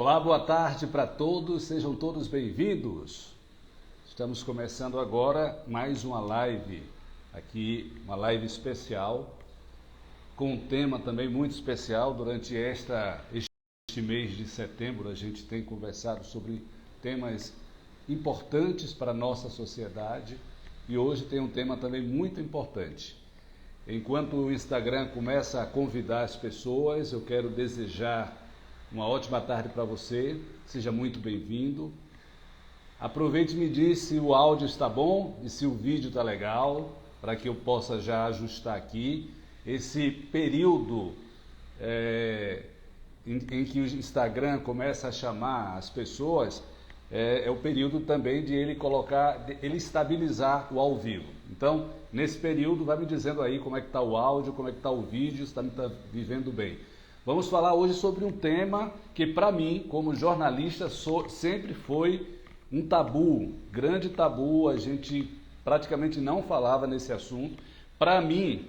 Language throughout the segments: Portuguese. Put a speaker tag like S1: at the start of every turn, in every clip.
S1: Olá, boa tarde para todos, sejam todos bem-vindos. Estamos começando agora mais uma live, aqui uma live especial, com um tema também muito especial. Durante este mês de setembro a gente tem conversado sobre temas importantes para a nossa sociedade e hoje tem um tema também muito importante. Enquanto o Instagram começa a convidar as pessoas, eu quero desejar uma ótima tarde para você, seja muito bem-vindo. Aproveite e me diz se o áudio está bom e se o vídeo está legal, para que eu possa já ajustar aqui. Esse período em que o Instagram começa a chamar as pessoas, é o período também de ele estabilizar o ao vivo. Então, nesse período, vai me dizendo aí como é que está o áudio, como é que está o vídeo, se está vivendo bem. Vamos falar hoje sobre um tema que, para mim, como jornalista, sempre foi um tabu, grande tabu. A gente praticamente não falava nesse assunto. Para mim,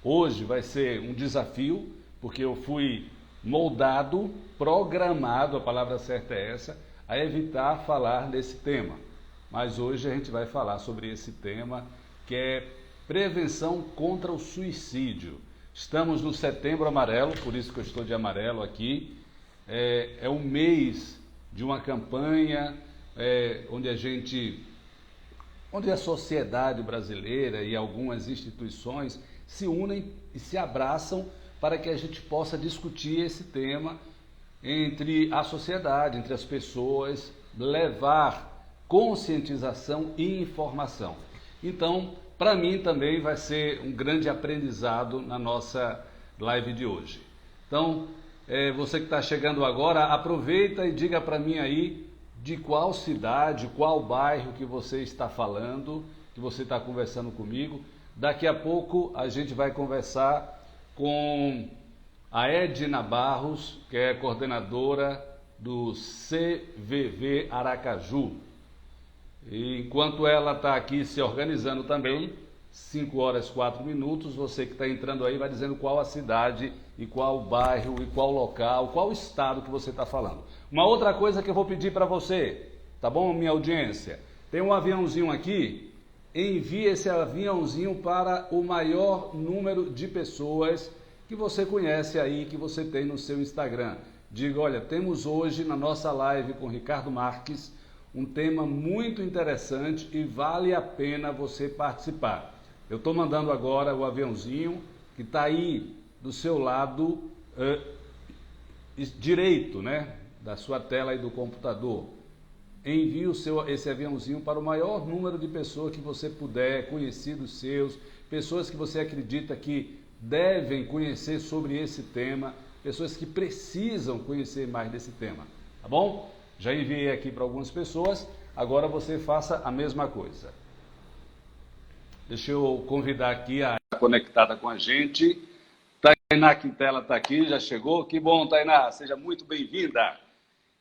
S1: hoje vai ser um desafio, porque eu fui moldado, programado, a palavra certa é essa, a evitar falar desse tema. Mas hoje a gente vai falar sobre esse tema, que é prevenção contra o suicídio. Estamos no Setembro Amarelo, por isso que eu estou de amarelo aqui. É um mês de uma campanha onde a sociedade brasileira e algumas instituições se unem e se abraçam para que a gente possa discutir esse tema entre a sociedade, entre as pessoas, levar conscientização e informação. Então, para mim também vai ser um grande aprendizado na nossa live de hoje. Então, você que está chegando agora, aproveita e diga para mim aí de qual cidade, qual bairro que você está falando, que você está conversando comigo. Daqui a pouco a gente vai conversar com a Edna Barros, que é coordenadora do CVV Aracaju. E enquanto ela está aqui se organizando também, 5 horas 4 minutos, você que está entrando aí vai dizendo qual a cidade e qual o bairro e qual local, qual estado que você está falando. Uma outra coisa que eu vou pedir para você, tá bom, minha audiência? Tem um aviãozinho aqui, envie esse aviãozinho para o maior número de pessoas que você conhece aí, que você tem no seu Instagram. Diga, olha, temos hoje na nossa live com Ricardo Marques um tema muito interessante e vale a pena você participar. Eu estou mandando agora o aviãozinho que está aí do seu lado direito, né, da sua tela e do computador. Envie esse aviãozinho para o maior número de pessoas que você puder, conhecidos seus, pessoas que você acredita que devem conhecer sobre esse tema, pessoas que precisam conhecer mais desse tema, tá bom? Já enviei aqui para algumas pessoas, agora você faça a mesma coisa. Deixa eu convidar aqui a conectada com a gente. Tainá Quintela está aqui, já chegou. Que bom, Tainá, seja muito bem-vinda.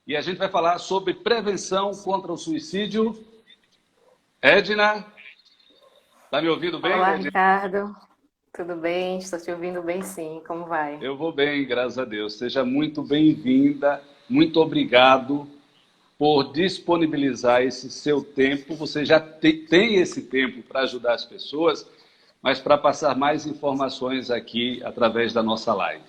S1: E a gente vai falar sobre prevenção contra o suicídio. Edna, está me ouvindo bem?
S2: Olá,
S1: Edna?
S2: Ricardo. Tudo bem? Estou te ouvindo bem, sim. Como vai?
S1: Eu vou bem, graças a Deus. Seja muito bem-vinda. Muito obrigado por disponibilizar esse seu tempo. Você já tem esse tempo para ajudar as pessoas, mas para passar mais informações aqui através da nossa live.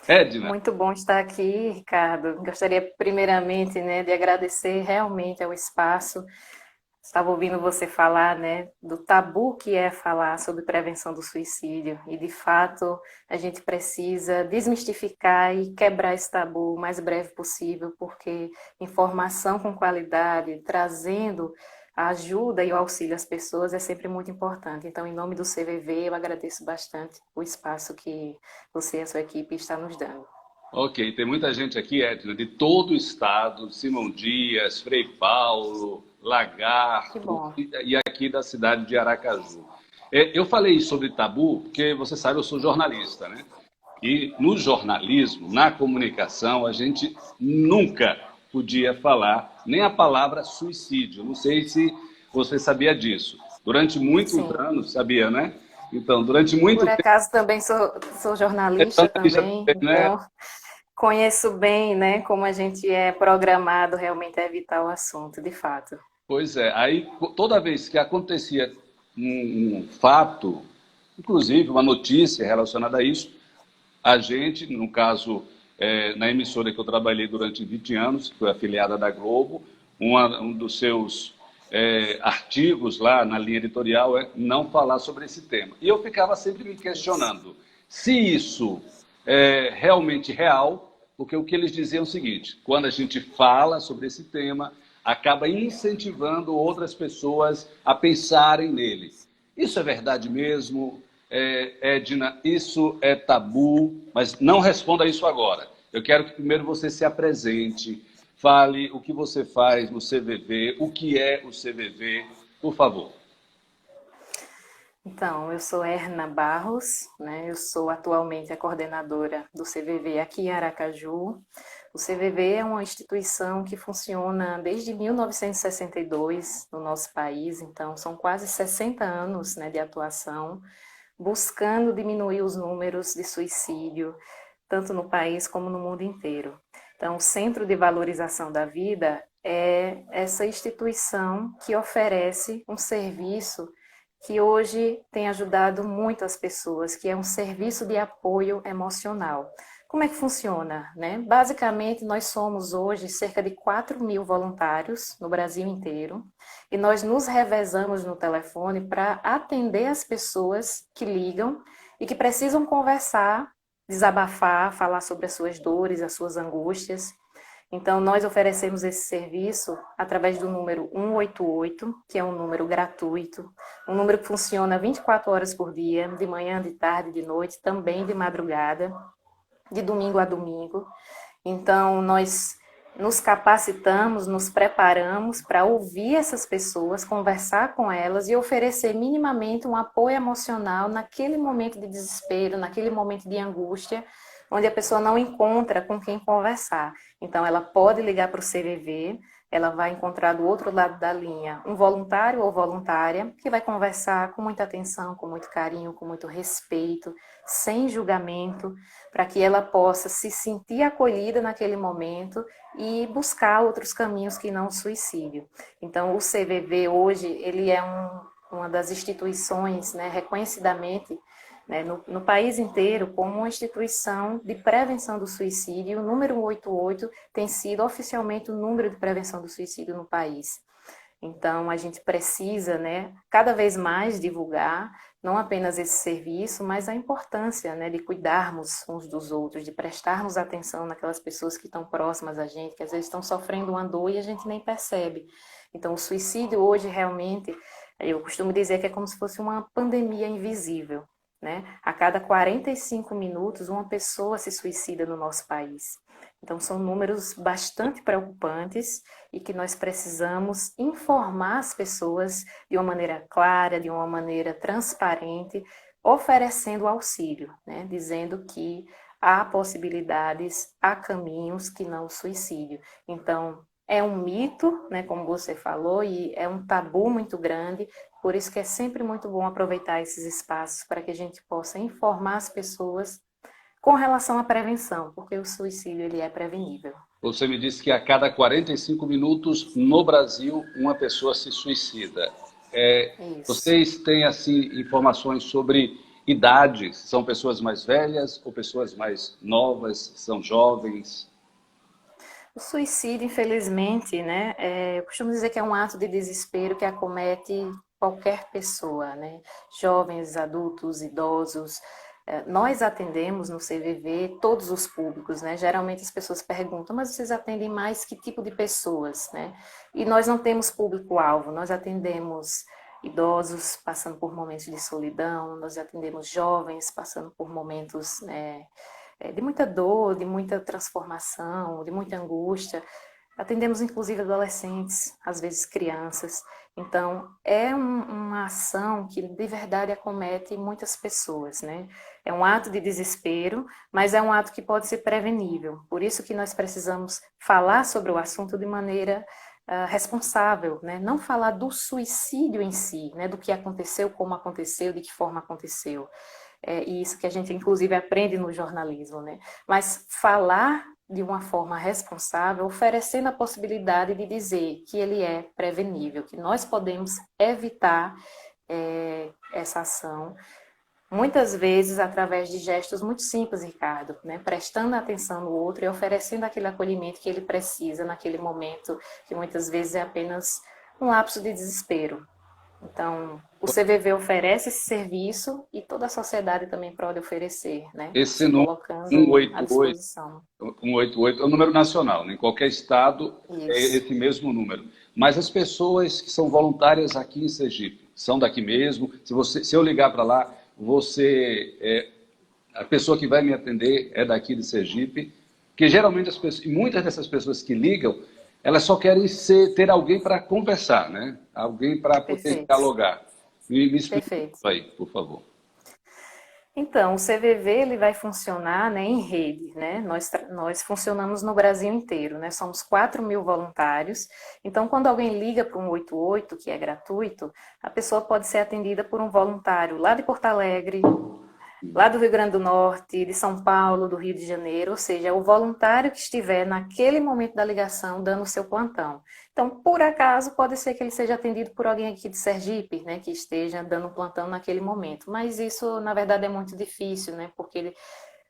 S1: Edna.
S2: Muito bom estar aqui, Ricardo. Gostaria primeiramente, de agradecer realmente ao espaço. Estava ouvindo você falar, do tabu que é falar sobre prevenção do suicídio. E, de fato, a gente precisa desmistificar e quebrar esse tabu o mais breve possível, porque informação com qualidade, trazendo a ajuda e o auxílio às pessoas é sempre muito importante. Então, em nome do CVV, eu agradeço bastante o espaço que você e a sua equipe estão nos dando.
S1: Ok, tem muita gente aqui, Edna, de todo o estado, Simão Dias, Frei Paulo, Lagarto e aqui da cidade de Aracaju. Eu falei sobre tabu porque, você sabe, eu sou jornalista, né? E no jornalismo, na comunicação, a gente nunca podia falar nem a palavra suicídio. Não sei se você sabia disso. Durante muitos anos, sabia, né? Então, durante muito tempo...
S2: Por acaso também sou jornalista também,
S1: né?
S2: então Conheço bem, né, como a gente é programado realmente a evitar o assunto, de fato.
S1: Pois é, aí toda vez que acontecia um fato, inclusive uma notícia relacionada a isso, a gente, no caso, na emissora que eu trabalhei durante 20 anos, que foi afiliada da Globo, um dos seus artigos lá na linha editorial é não falar sobre esse tema. E eu ficava sempre me
S2: Isso.
S1: questionando se isso é realmente real, porque o que eles diziam é o seguinte: quando a gente fala sobre esse tema, acaba incentivando outras pessoas a pensarem nele. Isso é verdade mesmo? Edna, isso é tabu? Mas não responda isso agora. Eu quero que primeiro você se apresente, fale o que você faz no CVV, o que é o CVV, por favor.
S2: Então, eu sou Erna Barros, né? Eu sou atualmente a coordenadora do CVV aqui em Aracaju. O CVV é uma instituição que funciona desde 1962 no nosso país, então são quase 60 anos, né, de atuação, buscando diminuir os números de suicídio, tanto no país como no mundo inteiro. Então, o Centro de Valorização da Vida é essa instituição que oferece um serviço que hoje tem ajudado muito as pessoas, que é um serviço de apoio emocional. Como é que funciona? Né? Basicamente, nós somos hoje cerca de 4.000 voluntários no Brasil inteiro e nós nos revezamos no telefone para atender as pessoas que ligam e que precisam conversar, desabafar, falar sobre as suas dores, as suas angústias. Então, nós oferecemos esse serviço através do número 188, que é um número gratuito, um número que funciona 24 horas por dia, de manhã, de tarde, de noite, também de madrugada, de domingo a domingo. Então, nós nos capacitamos, nos preparamos para ouvir essas pessoas, conversar com elas e oferecer minimamente um apoio emocional naquele momento de desespero, naquele momento de angústia, onde a pessoa não encontra com quem conversar. Então, ela pode ligar para o CVV, ela vai encontrar do outro lado da linha um voluntário ou voluntária que vai conversar com muita atenção, com muito carinho, com muito respeito, sem julgamento, para que ela possa se sentir acolhida naquele momento e buscar outros caminhos que não o suicídio. Então, o CVV hoje, ele é uma das instituições, né, reconhecidamente, né, no país inteiro como uma instituição de prevenção do suicídio. O número 188 tem sido oficialmente o número de prevenção do suicídio no país. Então, a gente precisa, né, cada vez mais divulgar não apenas esse serviço, mas a importância, né, de cuidarmos uns dos outros, de prestarmos atenção naquelas pessoas que estão próximas a gente, que às vezes estão sofrendo uma dor e a gente nem percebe. Então, o suicídio hoje realmente, eu costumo dizer que é como se fosse uma pandemia invisível, né? A cada 45 minutos, uma pessoa se suicida no nosso país. Então, são números bastante preocupantes e que nós precisamos informar as pessoas de uma maneira clara, de uma maneira transparente, oferecendo auxílio, né? Dizendo que há possibilidades, há caminhos que não o suicídio. Então, é um mito, né, como você falou, e é um tabu muito grande, por isso que é sempre muito bom aproveitar esses espaços para que a gente possa informar as pessoas com relação à prevenção, porque o suicídio ele é prevenível.
S1: Você me disse que a cada 45 minutos no Brasil uma pessoa se suicida.
S2: Isso.
S1: Vocês têm assim informações sobre idades? São pessoas mais velhas ou pessoas mais novas? São jovens?
S2: O suicídio, infelizmente, né, eu costumo dizer que é um ato de desespero que acomete qualquer pessoa, né, jovens, adultos, idosos. Nós atendemos no CVV todos os públicos, né? Geralmente as pessoas perguntam, mas vocês atendem mais que tipo de pessoas, né? E nós não temos público-alvo, nós atendemos idosos passando por momentos de solidão, nós atendemos jovens passando por momentos, né, de muita dor, de muita transformação, de muita angústia. Atendemos inclusive adolescentes, às vezes crianças. Então, é uma ação que de verdade acomete muitas pessoas, né? É um ato de desespero, mas é um ato que pode ser prevenível. Por isso que nós precisamos falar sobre o assunto de maneira responsável, né? Não falar do suicídio em si, né? Do que aconteceu, como aconteceu, de que forma aconteceu. E isso que a gente inclusive aprende no jornalismo, né? Mas falar de uma forma responsável, oferecendo a possibilidade de dizer que ele é prevenível, que nós podemos evitar essa ação, muitas vezes através de gestos muito simples, Ricardo, né? Prestando atenção no outro e oferecendo aquele acolhimento que ele precisa naquele momento, que muitas vezes é apenas um lapso de desespero. Então, o CVV oferece esse serviço e toda a sociedade também pode oferecer, né?
S1: Esse
S2: Se
S1: número
S2: colocando à
S1: 188,
S2: disposição.
S1: 188 é um número nacional, né? Em qualquer estado é
S2: Isso.
S1: esse mesmo número. Mas as pessoas que são voluntárias aqui em Sergipe, são daqui mesmo, se eu ligar para lá, a pessoa que vai me atender é daqui de Sergipe, que geralmente e muitas dessas pessoas que ligam, elas só querem ter alguém para conversar, né? Alguém para poder
S2: Perfeito.
S1: dialogar. Me explica
S2: Perfeito.
S1: isso aí, por favor.
S2: Então, o CVV ele vai funcionar, né, em rede, né? Nós funcionamos no Brasil inteiro, né? Somos 4.000 voluntários. Então, quando alguém liga para o 188, que é gratuito, a pessoa pode ser atendida por um voluntário lá de Porto Alegre, lá do Rio Grande do Norte, de São Paulo, do Rio de Janeiro, ou seja, é o voluntário que estiver naquele momento da ligação dando o seu plantão. Então, por acaso, pode ser que ele seja atendido por alguém aqui de Sergipe, né, que esteja dando um plantão naquele momento. Mas isso, na verdade, é muito difícil, né, porque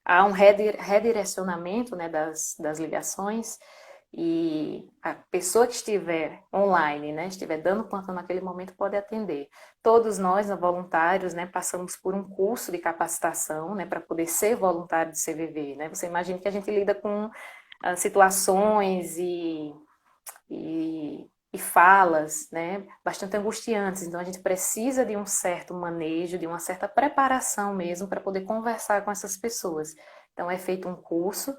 S2: há um redirecionamento, né, das ligações e a pessoa que estiver online, né, estiver dando plantão naquele momento, pode atender. Todos nós, voluntários, né, passamos por um curso de capacitação, né, para poder ser voluntário de CVV, né? Você imagina que a gente lida com situações e falas, né, bastante angustiantes. Então, a gente precisa de um certo manejo, de uma certa preparação mesmo para poder conversar com essas pessoas. Então, é feito um curso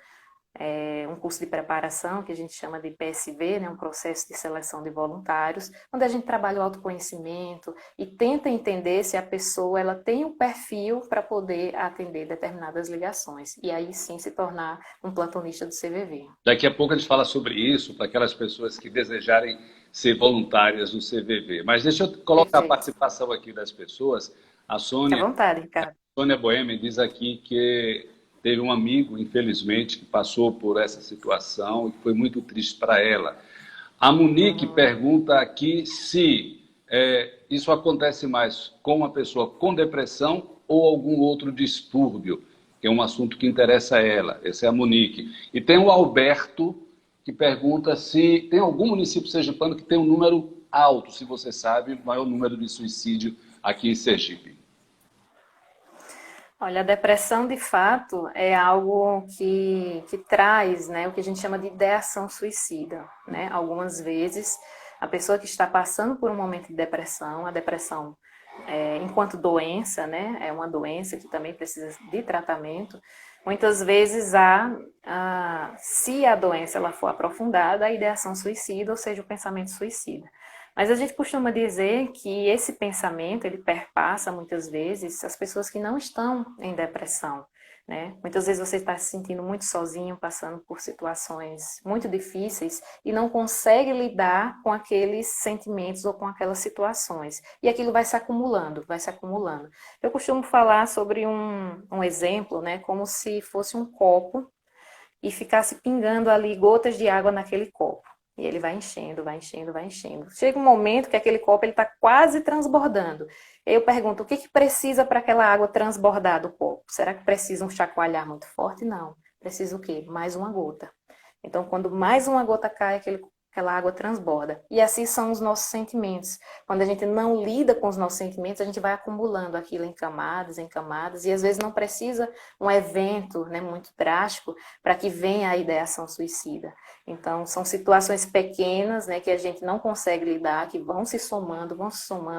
S2: de preparação, que a gente chama de PSV, né, um processo de seleção de voluntários, onde a gente trabalha o autoconhecimento e tenta entender se a pessoa ela tem um perfil para poder atender determinadas ligações, e aí sim se tornar um plantonista do CVV.
S1: Daqui a pouco a gente fala sobre isso, para aquelas pessoas que desejarem ser voluntárias do CVV. Mas deixa eu colocar a
S2: Perfeito.
S1: participação aqui das pessoas. A
S2: Fique à vontade, Ricardo.
S1: Sônia Boêmia diz aqui que teve um amigo, infelizmente, que passou por essa situação e foi muito triste para ela. A Monique pergunta aqui se isso acontece mais com uma pessoa com depressão ou algum outro distúrbio, que é um assunto que interessa a ela. Essa é a Monique. E tem o Alberto, que pergunta se tem algum município sergipano que tem um número alto, se você sabe, o maior número de suicídio aqui em Sergipe.
S2: Olha, a depressão, de fato, é algo que traz, né, o que a gente chama de ideação suicida, né? Algumas vezes, a pessoa que está passando por um momento de depressão, a depressão, enquanto doença, né, é uma doença que também precisa de tratamento, muitas vezes se a doença ela for aprofundada, a ideação suicida, ou seja, o pensamento suicida. Mas a gente costuma dizer que esse pensamento, ele perpassa muitas vezes as pessoas que não estão em depressão, né? Muitas vezes você está se sentindo muito sozinho, passando por situações muito difíceis e não consegue lidar com aqueles sentimentos ou com aquelas situações. E aquilo vai se acumulando, vai se acumulando. Eu costumo falar sobre um exemplo, né? Como se fosse um copo e ficasse pingando ali gotas de água naquele copo. E ele vai enchendo, vai enchendo, vai enchendo. Chega um momento que aquele copo está quase transbordando. Eu pergunto, o que que precisa para aquela água transbordar do copo? Será que precisa um chacoalhar muito forte? Não. Precisa o quê? Mais uma gota. Então, quando mais uma gota cai, aquela água transborda. E assim são os nossos sentimentos. Quando a gente não lida com os nossos sentimentos, a gente vai acumulando aquilo em camadas, e às vezes não precisa um evento, né, muito drástico para que venha a ideação suicida. Então, são situações pequenas, né, que a gente não consegue lidar, que vão se somando,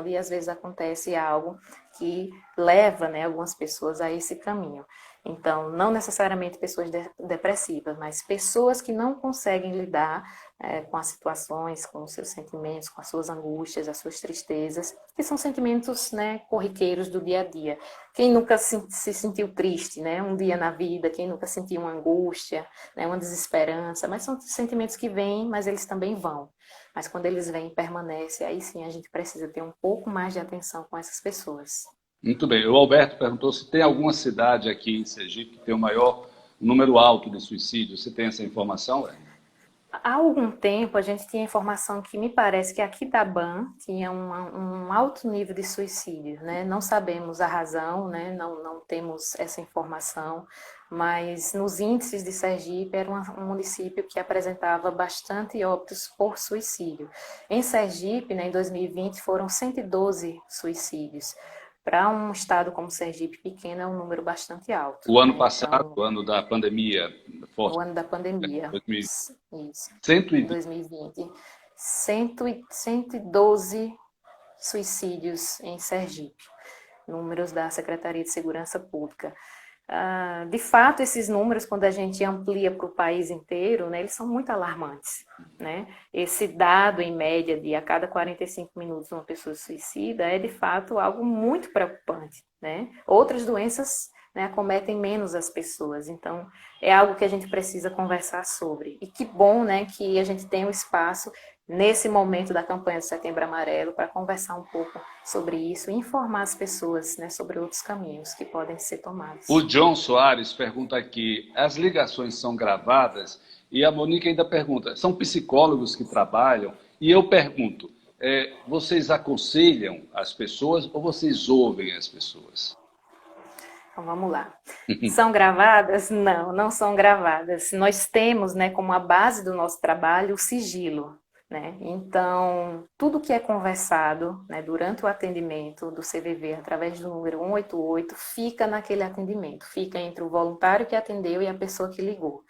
S2: e às vezes acontece algo que leva, né, algumas pessoas a esse caminho. Então, não necessariamente pessoas depressivas, mas pessoas que não conseguem lidar com as situações, com os seus sentimentos, com as suas angústias, as suas tristezas, que são sentimentos, né, corriqueiros do dia a dia. Quem nunca se sentiu triste, né, um dia na vida, quem nunca sentiu uma angústia, né, uma desesperança, mas são sentimentos que vêm, mas eles também vão. Mas quando eles vêm e permanecem, aí sim a gente precisa ter um pouco mais de atenção com essas pessoas.
S1: Muito bem. O Alberto perguntou se tem alguma cidade aqui em Sergipe que tem o maior um número alto de suicídios. Você tem essa informação, Ellen?
S2: Há algum tempo a gente tinha informação que me parece que aqui da Ban tinha um alto nível de suicídio, né? Não sabemos a razão, né? Não temos essa informação, mas nos índices de Sergipe era um município que apresentava bastante óbitos por suicídio. Em Sergipe, né, em 2020, foram 112 suicídios. Para um estado como Sergipe pequeno, é um número bastante alto.
S1: O ano
S2: Né?
S1: passado,
S2: Então,
S1: o ano da pandemia forte,
S2: o ano da pandemia,
S1: 2020,
S2: isso, em
S1: 120.
S2: 2020, 112 suicídios em Sergipe, números da Secretaria de Segurança Pública. De fato, esses números, quando a gente amplia para o país inteiro, né, eles são muito alarmantes. Né? Esse dado, em média, de a cada 45 minutos uma pessoa suicida, é de fato algo muito preocupante. Né? Outras doenças, né, acometem menos as pessoas, então é algo que a gente precisa conversar sobre. E que bom, né, que a gente tem um espaço nesse momento da campanha do Setembro Amarelo para conversar um pouco sobre isso e informar as pessoas, né, sobre outros caminhos que podem ser tomados.
S1: O John Soares pergunta aqui, as ligações são gravadas? E a Monique ainda pergunta, são psicólogos que trabalham? E eu pergunto, vocês aconselham as pessoas ou vocês ouvem as pessoas?
S2: Então, vamos lá. São gravadas? Não, não são gravadas. Nós temos, né, como a base do nosso trabalho, o sigilo. Né? Então, tudo que é conversado, né, durante o atendimento do CVV, através do número 188, fica naquele atendimento, fica entre o voluntário que atendeu e a pessoa que ligou.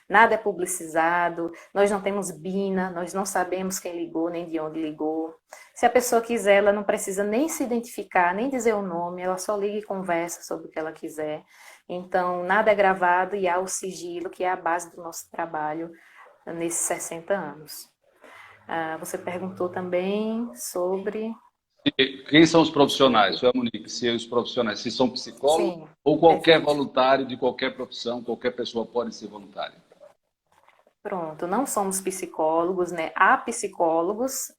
S2: Nada é publicizado, nós não temos BINA, nós não sabemos quem ligou, nem de onde ligou. Se a pessoa quiser, ela não precisa nem se identificar, nem dizer o nome, ela só liga e conversa sobre o que ela quiser. Então, nada é gravado e há o sigilo, que é a base do nosso trabalho nesses 60 anos. Você perguntou também sobre...
S1: Quem são os profissionais? Foi a Monique, se os profissionais, se são psicólogos. Sim, ou qualquer perfeito. Voluntário de qualquer profissão, qualquer pessoa pode ser voluntário.
S2: Pronto, não somos psicólogos, né? Há psicólogos,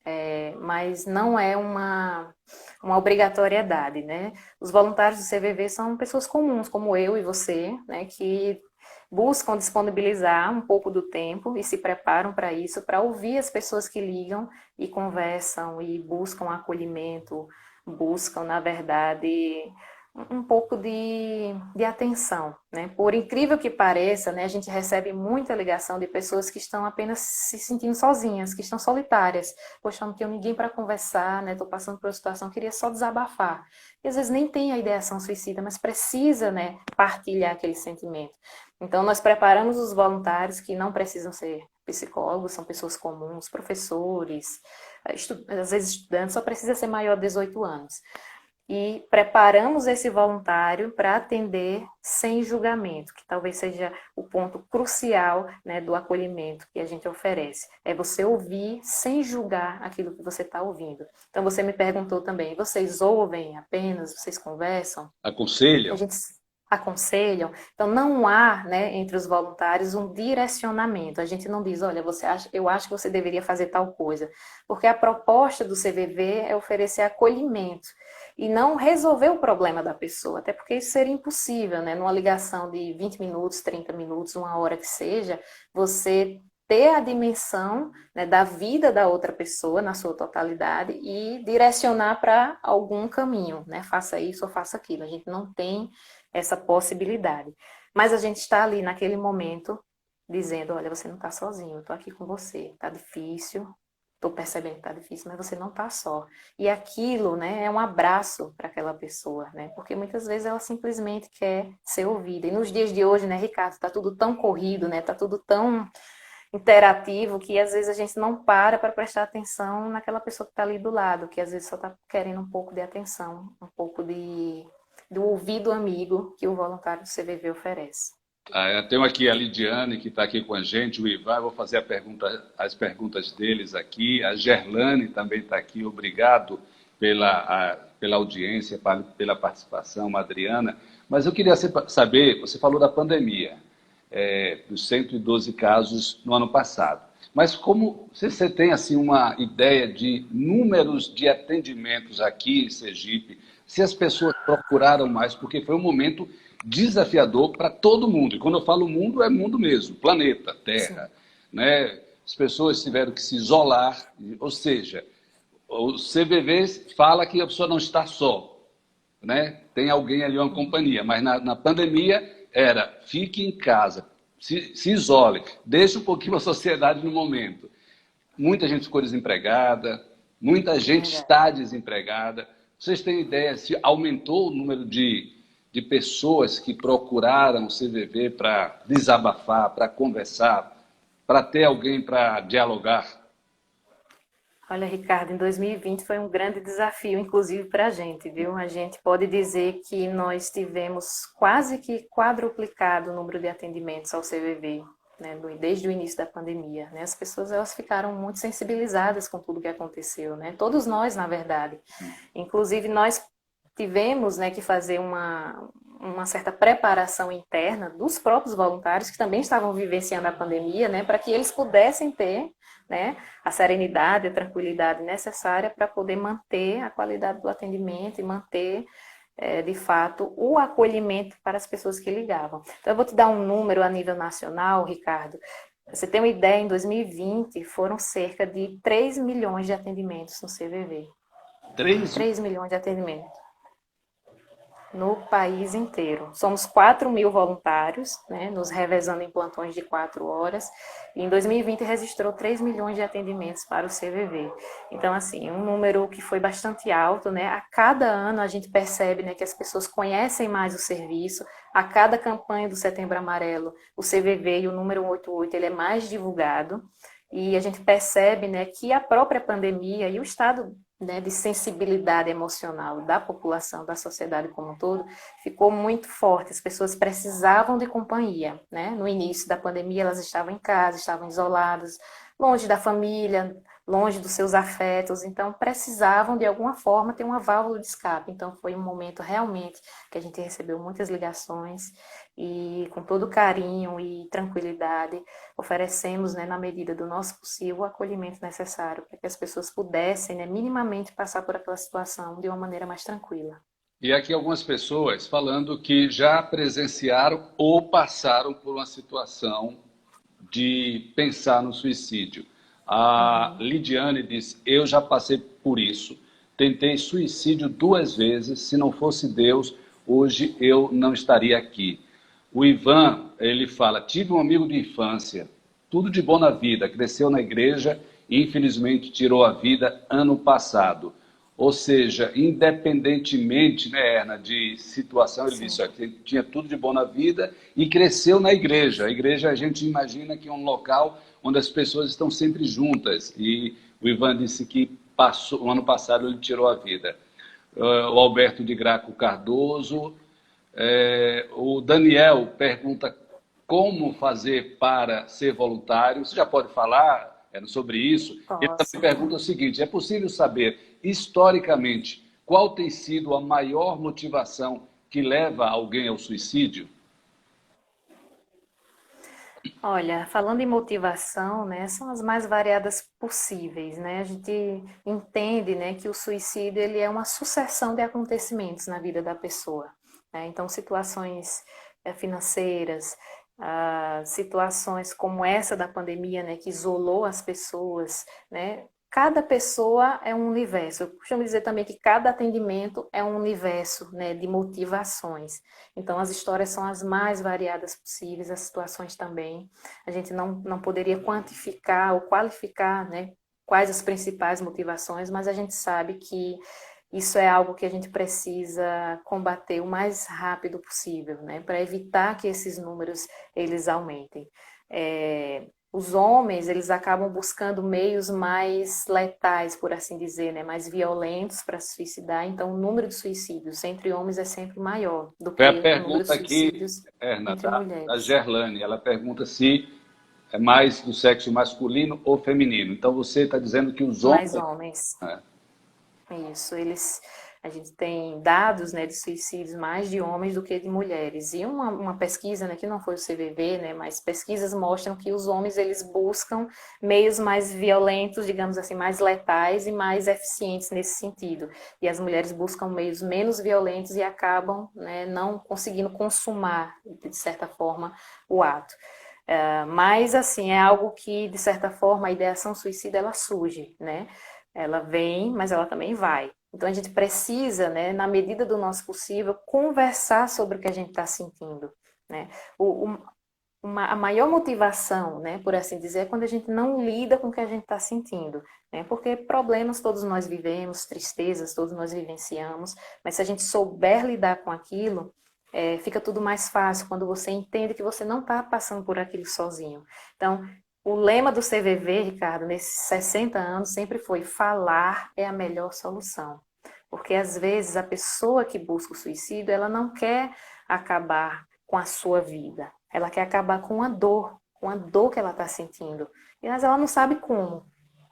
S2: mas não é uma obrigatoriedade, né? Os voluntários do CVV são pessoas comuns, como eu e você, né? Que buscam disponibilizar um pouco do tempo e se preparam para isso, para ouvir as pessoas que ligam e conversam e buscam acolhimento, buscam, na verdade, um pouco de atenção, né? Por incrível que pareça, né, a gente recebe muita ligação de pessoas que estão apenas se sentindo sozinhas, que estão solitárias. Poxa, não tenho ninguém para conversar, né? Estou passando por uma situação, queria só desabafar. E às vezes nem tem a ideação suicida, mas precisa, né, partilhar aquele sentimento. Então, nós preparamos os voluntários que não precisam ser psicólogos, são pessoas comuns, professores, às vezes estudantes, só precisa ser maior de 18 anos. E preparamos esse voluntário para atender sem julgamento, que talvez seja o ponto crucial, né, do acolhimento que a gente oferece. É você ouvir sem julgar aquilo que você está ouvindo. Então, você me perguntou também, vocês ouvem apenas, vocês conversam?
S1: Aconselham?
S2: A gente aconselham. Então, não há, né, entre os voluntários um direcionamento. A gente não diz, olha, eu acho que você deveria fazer tal coisa. Porque a proposta do CVV é oferecer acolhimento e não resolver o problema da pessoa, até porque isso seria impossível, né? Numa ligação de 20 minutos, 30 minutos, uma hora que seja, você ter a dimensão, né, da vida da outra pessoa na sua totalidade e direcionar para algum caminho, né? Faça isso ou faça aquilo. A gente não tem essa possibilidade. Mas a gente está ali naquele momento dizendo, olha, você não está sozinho, eu estou aqui com você, está difícil, estou percebendo que está difícil, mas você não está só. E aquilo, né, é um abraço para aquela pessoa, né? Porque muitas vezes ela simplesmente quer ser ouvida. E nos dias de hoje, né, Ricardo, está tudo tão corrido, né? Está tudo tão interativo que às vezes a gente não para prestar atenção naquela pessoa que está ali do lado, que às vezes só está querendo um pouco de atenção, um pouco do ouvido amigo que o voluntário do CVV oferece.
S1: Eu tenho aqui a Lidiane, que está aqui com a gente, o Ivan, vou fazer as perguntas deles aqui. A Gerlane também está aqui, obrigado pela audiência, pela participação, a Adriana. Mas eu queria saber, você falou da pandemia, dos 112 casos no ano passado. Mas como você tem assim, uma ideia de números de atendimentos aqui em Sergipe, se as pessoas procuraram mais, porque foi um momento desafiador para todo mundo. E quando eu falo mundo, é mundo mesmo, planeta, Terra. Né? As pessoas tiveram que se isolar, ou seja, o CVV fala que a pessoa não está só, né? Tem alguém ali, uma companhia, mas na pandemia era fique em casa, se isole, deixe um pouquinho a sociedade no momento. Muita gente ficou desempregada, muita gente está desempregada. Vocês têm ideia se aumentou o número de pessoas que procuraram o CVV para desabafar, para conversar, para ter alguém para dialogar?
S2: Olha, Ricardo, em 2020 foi um grande desafio, inclusive para a gente, viu? A gente pode dizer que nós tivemos quase que quadruplicado o número de atendimentos ao CVV, né, desde o início da pandemia, né? As pessoas elas ficaram muito sensibilizadas com tudo que aconteceu, né? Todos nós, na verdade. Inclusive, nós tivemos, né, que fazer uma certa preparação interna dos próprios voluntários que também estavam vivenciando a pandemia, né, para que eles pudessem ter, né, a serenidade, a tranquilidade necessária para poder manter a qualidade do atendimento e manter, de fato, o acolhimento para as pessoas que ligavam. Então, eu vou te dar um número a nível nacional, Ricardo. Você tem uma ideia, em 2020 foram cerca de 3 milhões de atendimentos no CVV. 3 milhões de atendimentos no país inteiro. Somos 4 mil voluntários, né, nos revezando em plantões de 4 horas, e em 2020 registrou 3 milhões de atendimentos para o CVV. Então, assim, um número que foi bastante alto, né, a cada ano a gente percebe, né, que as pessoas conhecem mais o serviço, a cada campanha do Setembro Amarelo, o CVV e o número 188, ele é mais divulgado, e a gente percebe, né, que a própria pandemia e o estado, né, de sensibilidade emocional da população, da sociedade como um todo, ficou muito forte. As pessoas precisavam de companhia, né? No início da pandemia, elas estavam em casa, estavam isoladas, longe da família, longe dos seus afetos, então precisavam de alguma forma ter uma válvula de escape. Então foi um momento realmente que a gente recebeu muitas ligações e com todo carinho e tranquilidade oferecemos, né, na medida do nosso possível, o acolhimento necessário para que as pessoas pudessem, né, minimamente passar por aquela situação de uma maneira mais tranquila.
S1: E aqui algumas pessoas falando que já presenciaram ou passaram por uma situação de pensar no suicídio. A Lidiane disse, eu já passei por isso. Tentei suicídio 2 vezes. Se não fosse Deus, hoje eu não estaria aqui. O Ivan, ele fala, tive um amigo de infância, tudo de bom na vida, cresceu na igreja e infelizmente tirou a vida ano passado. Ou seja, independentemente, né, Erna, de situação, ele disse que tinha tudo de bom na vida e cresceu na igreja. A igreja, a gente imagina que é um local onde as pessoas estão sempre juntas. E o Ivan disse que o ano passado ele tirou a vida. O Alberto de Graco Cardoso. O Daniel pergunta como fazer para ser voluntário. Você já pode falar sobre isso? Ele também pergunta o seguinte, é possível saber, historicamente, qual tem sido a maior motivação que leva alguém ao suicídio?
S2: Olha, falando em motivação, né, são as mais variadas possíveis, né? A gente entende, né, que o suicídio ele é uma sucessão de acontecimentos na vida da pessoa, né? Então, situações financeiras, situações como essa da pandemia, né, que isolou as pessoas, né? Cada pessoa é um universo. Eu costumo dizer também que cada atendimento é um universo, né, de motivações. Então, as histórias são as mais variadas possíveis, as situações também. A gente não poderia quantificar ou qualificar, né, quais as principais motivações, mas a gente sabe que isso é algo que a gente precisa combater o mais rápido possível, né, para evitar que esses números eles aumentem. Os homens, eles acabam buscando meios mais letais, por assim dizer, né? Mais violentos para se suicidar. Então, o número de suicídios entre homens é sempre maior do que
S1: Foi a
S2: o número de
S1: pergunta aqui,
S2: suicídios
S1: Erna,
S2: entre
S1: da
S2: mulheres.
S1: Gerlane. Ela pergunta se é mais do sexo masculino ou feminino. Então, você está dizendo que os homens...
S2: Mais homens.
S1: É.
S2: Isso, eles A gente tem dados, né, de suicídios mais de homens do que de mulheres. E uma pesquisa, né, que não foi o CVV, né, mas pesquisas mostram que os homens eles buscam meios mais violentos, digamos assim, mais letais e mais eficientes nesse sentido. E as mulheres buscam meios menos violentos e acabam, né, não conseguindo consumar, de certa forma, o ato. Mas, assim, é algo que, de certa forma, a ideação suicida, ela surge, né? Ela vem, mas ela também vai. Então, a gente precisa, né, na medida do nosso possível, conversar sobre o que a gente está sentindo, né? A maior motivação, né, por assim dizer, é quando a gente não lida com o que a gente está sentindo, né? Porque problemas todos nós vivemos, tristezas todos nós vivenciamos, mas se a gente souber lidar com aquilo, fica tudo mais fácil quando você entende que você não está passando por aquilo sozinho. Então, o lema do CVV, Ricardo, nesses 60 anos sempre foi: falar é a melhor solução. Porque às vezes a pessoa que busca o suicídio, ela não quer acabar com a sua vida. Ela quer acabar com a dor que ela está sentindo. Mas ela não sabe como.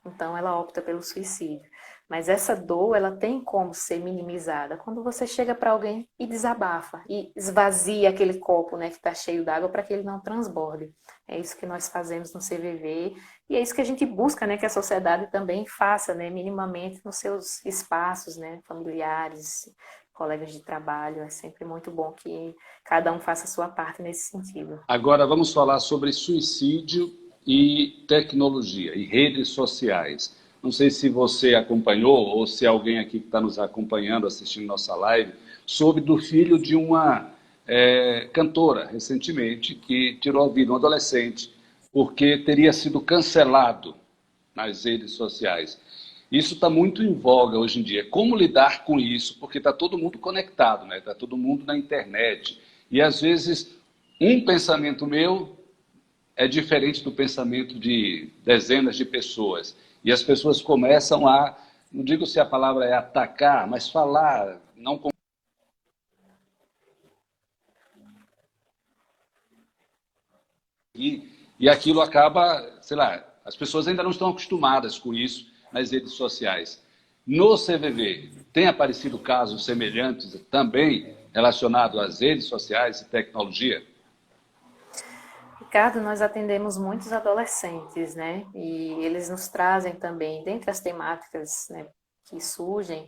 S2: Então ela opta pelo suicídio. Mas essa dor, ela tem como ser minimizada quando você chega para alguém e desabafa, e esvazia aquele copo, né, que está cheio d'água para que ele não transborde. É isso que nós fazemos no CVV e é isso que a gente busca, né, que a sociedade também faça, né, minimamente nos seus espaços, né, familiares, colegas de trabalho. É sempre muito bom que cada um faça a sua parte nesse sentido.
S1: Agora vamos falar sobre suicídio e tecnologia e redes sociais. Não sei se você acompanhou ou se alguém aqui que está nos acompanhando, assistindo nossa live, soube do filho de uma cantora recentemente que tirou a vida, um adolescente, porque teria sido cancelado nas redes sociais. Isso está muito em voga hoje em dia. Como lidar com isso? Porque está todo mundo conectado, né? Está todo mundo na internet. E às vezes um pensamento meu é diferente do pensamento de dezenas de pessoas. E as pessoas começam a, não digo se a palavra é atacar, mas falar, não e aquilo acaba, sei lá, as pessoas ainda não estão acostumadas com isso nas redes sociais. No CVV, tem aparecido casos semelhantes também relacionados às redes sociais e tecnologia?
S2: Ricardo, nós atendemos muitos adolescentes, né? E eles nos trazem também, dentre as temáticas, né, que surgem,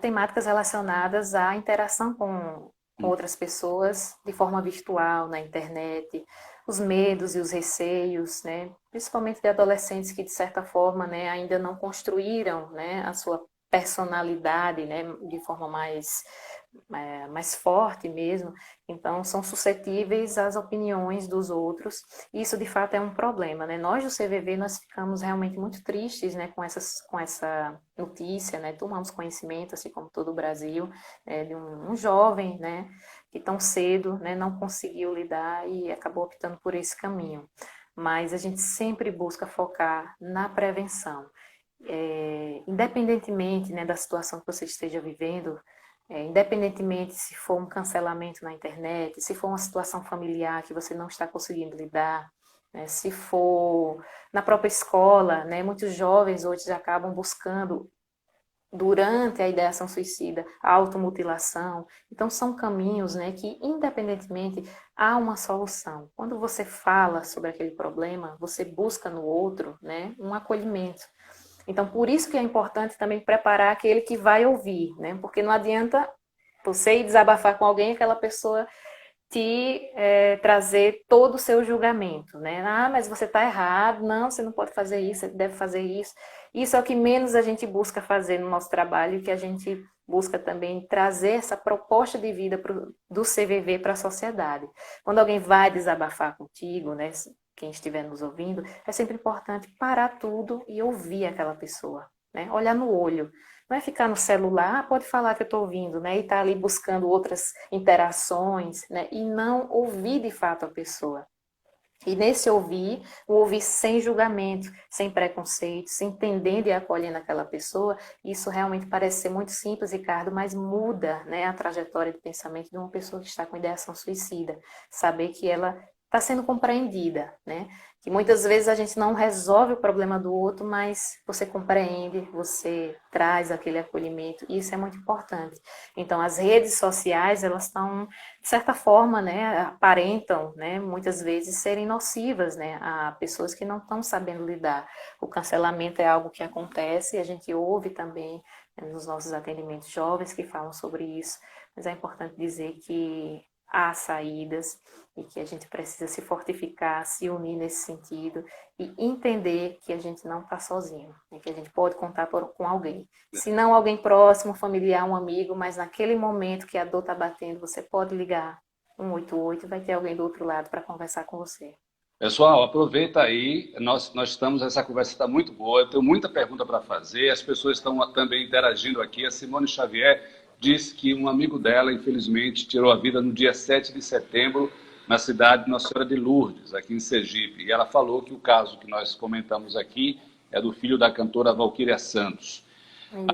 S2: temáticas relacionadas à interação com outras pessoas de forma virtual, na internet, os medos e os receios, né? Principalmente de adolescentes que, de certa forma, né, ainda não construíram, né, a sua personalidade, né, de forma mais forte mesmo, então são suscetíveis às opiniões dos outros, e isso de fato é um problema, né? Nós do CVV, nós ficamos realmente muito tristes, né, com essa notícia, né? Tomamos conhecimento, assim como todo o Brasil, de um jovem, né, que tão cedo, né, não conseguiu lidar e acabou optando por esse caminho. Mas a gente sempre busca focar na prevenção. Independentemente, né, da situação que você esteja vivendo, independentemente se for um cancelamento na internet, se for uma situação familiar que você não está conseguindo lidar, né, se for na própria escola, né, muitos jovens hoje já acabam buscando, durante a ideação suicida, a automutilação. Então, são caminhos, né, que, independentemente, há uma solução. Quando você fala sobre aquele problema, você busca no outro, né, um acolhimento. Então, por isso que é importante também preparar aquele que vai ouvir, né? Porque não adianta você ir desabafar com alguém, aquela pessoa te trazer todo o seu julgamento, né? Ah, mas você está errado, não, você não pode fazer isso, você deve fazer isso. Isso é o que menos a gente busca fazer no nosso trabalho, que a gente busca também trazer essa proposta de vida do CVV para a sociedade. Quando alguém vai desabafar contigo, né? Quem estiver nos ouvindo, é sempre importante parar tudo e ouvir aquela pessoa, né? Olhar no olho. Não é ficar no celular, pode falar que eu estou ouvindo, né? E estar ali buscando outras interações, né? E não ouvir de fato a pessoa. E nesse ouvir, o ouvir sem julgamento, sem preconceitos, entendendo e acolhendo aquela pessoa, isso realmente parece ser muito simples, Ricardo, mas muda, né, a trajetória de pensamento de uma pessoa que está com ideação suicida. Saber que ela está sendo compreendida, né? Que muitas vezes a gente não resolve o problema do outro, mas você compreende, você traz aquele acolhimento, e isso é muito importante. Então, as redes sociais, elas estão, de certa forma, né, aparentam, né, muitas vezes serem nocivas, né, a pessoas que não estão sabendo lidar. O cancelamento é algo que acontece, e a gente ouve também, né, nos nossos atendimentos jovens que falam sobre isso, mas é importante dizer que há saídas e que a gente precisa se fortificar, se unir nesse sentido e entender que a gente não está sozinho, né? Que a gente pode contar com alguém. Se não alguém próximo, familiar, um amigo, mas naquele momento que a dor está batendo, você pode ligar 188 e vai ter alguém do outro lado para conversar com você.
S1: Pessoal, aproveita aí, nós estamos, essa conversa está muito boa, eu tenho muita pergunta para fazer, as pessoas estão também interagindo aqui. A Simone Xavier disse que um amigo dela, infelizmente, tirou a vida no dia 7 de setembro, na cidade de Nossa Senhora de Lourdes, aqui em Sergipe. E ela falou que o caso que nós comentamos aqui é do filho da cantora Valquíria Santos.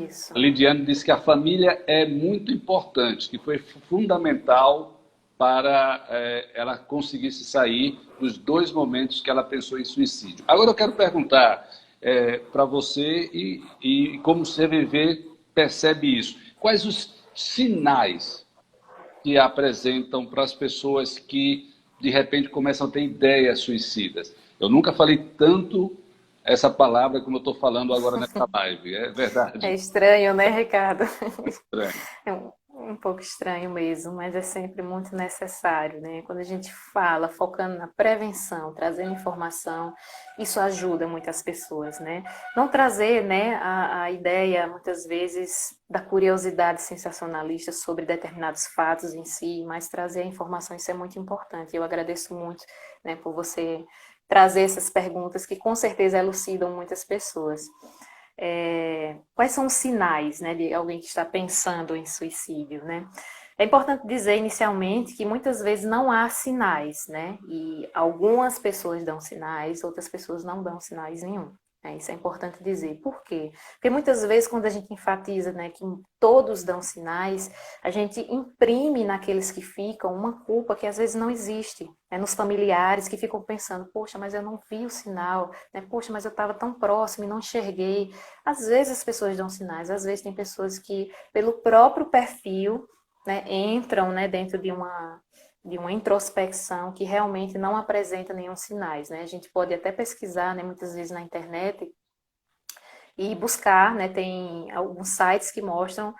S2: Isso.
S1: A Lidiane disse que a família é muito importante, que foi fundamental para ela conseguir se sair dos 2 momentos que ela pensou em suicídio. Agora eu quero perguntar para você e como você percebe isso. Quais os sinais que apresentam para as pessoas que de repente começam a ter ideias suicidas? Eu nunca falei tanto essa palavra como eu estou falando agora nessa live, é
S2: É
S1: verdade.
S2: estranho, né, Ricardo?
S1: Estranho.
S2: É um pouco estranho mesmo, mas é sempre muito necessário, né? Quando a gente fala, focando na prevenção, trazendo informação, isso ajuda muitas pessoas, né? Não trazer, né, a ideia, muitas vezes, da curiosidade sensacionalista sobre determinados fatos em si, mas trazer a informação, isso é muito importante. Eu agradeço muito, né, por você trazer essas perguntas que com certeza elucidam muitas pessoas. Quais são os sinais, né, de alguém que está pensando em suicídio, né? É importante dizer inicialmente que muitas vezes não há sinais, né? E algumas pessoas dão sinais, outras pessoas não dão sinais nenhum. Isso é importante dizer. Por quê? Porque muitas vezes quando a gente enfatiza, né, que todos dão sinais, a gente imprime naqueles que ficam uma culpa que às vezes não existe, né? Nos familiares que ficam pensando, poxa, mas eu não vi o sinal, né? Poxa, mas eu estava tão próximo e não enxerguei. Às vezes as pessoas dão sinais, às vezes tem pessoas que, pelo próprio perfil, né, entram, né, dentro de uma introspecção que realmente não apresenta nenhum sinais, né? A gente pode até pesquisar, né, muitas vezes na internet e buscar, né, tem alguns sites que mostram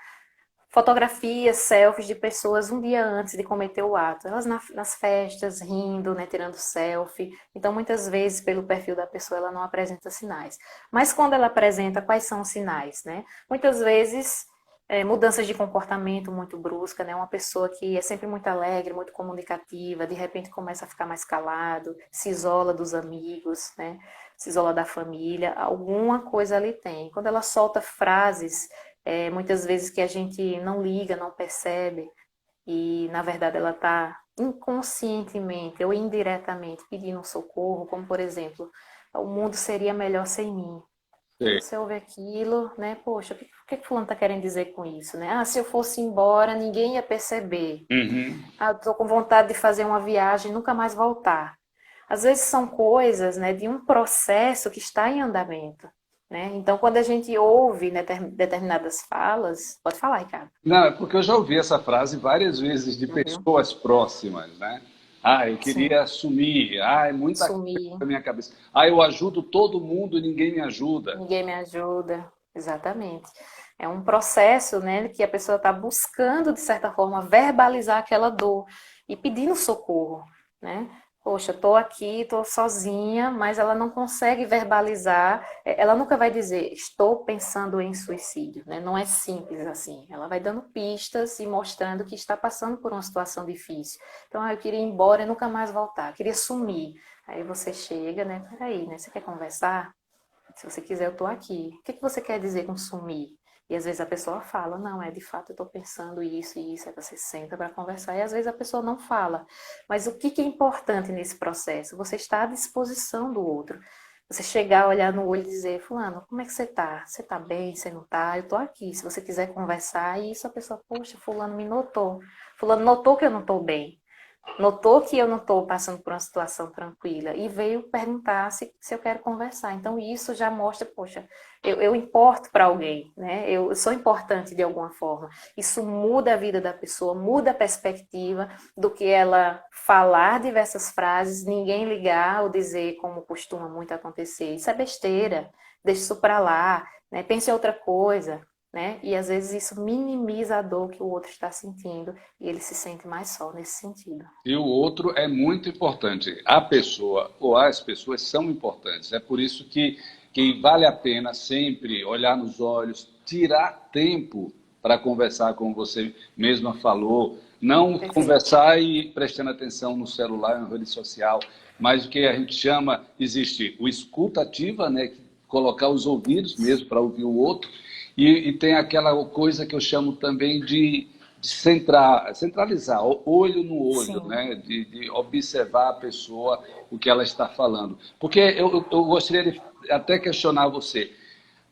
S2: fotografias, selfies de pessoas um dia antes de cometer o ato. Elas nas festas, rindo, né, tirando selfie. Então, muitas vezes, pelo perfil da pessoa, ela não apresenta sinais. Mas quando ela apresenta, quais são os sinais, né? Muitas vezes, mudanças de comportamento muito brusca, né? Uma pessoa que é sempre muito alegre, muito comunicativa, de repente começa a ficar mais calado, se isola dos amigos, né? Se isola da família, alguma coisa ali tem. Quando ela solta frases, muitas vezes que a gente não liga, não percebe, e na verdade ela está inconscientemente ou indiretamente pedindo socorro, como por exemplo, o mundo seria melhor sem mim. Aí
S1: Sim.
S2: você ouve aquilo, né? Poxa, o que fulano está querendo dizer com isso, né? Ah, se eu fosse embora, ninguém ia perceber.
S1: Uhum.
S2: Ah, estou com vontade de fazer uma viagem e nunca mais voltar. Às vezes são coisas, né, de um processo que está em andamento, né? Então, quando a gente ouve, né, determinadas falas, pode falar, Ricardo.
S1: Não, é porque eu já ouvi essa frase várias vezes de
S2: Uhum.
S1: pessoas próximas, né? Ah, eu
S2: Sim,
S1: queria sumir. Ah, é muita coisa
S2: sumir,
S1: na minha cabeça. Ah, eu ajudo todo mundo e ninguém me ajuda.
S2: ninguém me ajuda. Exatamente. É um processo, né, que a pessoa está buscando, de certa forma, verbalizar aquela dor e pedindo socorro, né? Poxa, estou aqui, estou sozinha, mas ela não consegue verbalizar, ela nunca vai dizer, estou pensando em suicídio, né? Não é simples assim. Ela vai dando pistas e mostrando que está passando por uma situação difícil. Então, eu queria ir embora e nunca mais voltar, queria sumir. Aí você chega, né? Peraí, né? Você quer conversar? Se você quiser, eu estou aqui. O que que você quer dizer com sumir? E às vezes a pessoa fala, não, de fato eu estou pensando isso e isso. Aí você senta para conversar e às vezes a pessoa não fala. Mas o que que é importante nesse processo? Você está à disposição do outro. Você chegar, olhar no olho e dizer, fulano, como é que você está? Você está bem? Você não está? Eu estou aqui. Se você quiser conversar, e isso a pessoa, poxa, fulano me notou. Fulano notou que eu não estou bem. notou que eu não estou passando por uma situação tranquila e veio perguntar se eu quero conversar. Então, isso já mostra, poxa, eu importo para alguém, né? Eu sou importante de alguma forma. Isso muda a vida da pessoa, muda a perspectiva do que ela falar diversas frases, ninguém ligar ou dizer como costuma muito acontecer. Isso é besteira, deixa isso para lá, né? Pense em outra coisa. Né? E às vezes isso minimiza a dor que o outro está sentindo e ele se sente mais só nesse sentido.
S1: E o outro é muito importante. A pessoa ou as pessoas são importantes. É por isso que vale a pena sempre olhar nos olhos, tirar tempo para conversar, como você mesma falou. Não
S2: Perfeito.
S1: conversar e prestando atenção no celular, na rede social, mas o que a gente chama, existe o escuta ativa, né? Colocar os ouvidos mesmo para ouvir o outro, e tem aquela coisa que eu chamo também de centralizar, olho no olho,
S2: Sim.
S1: né? De observar a pessoa, o que ela está falando. Porque eu gostaria de até questionar você.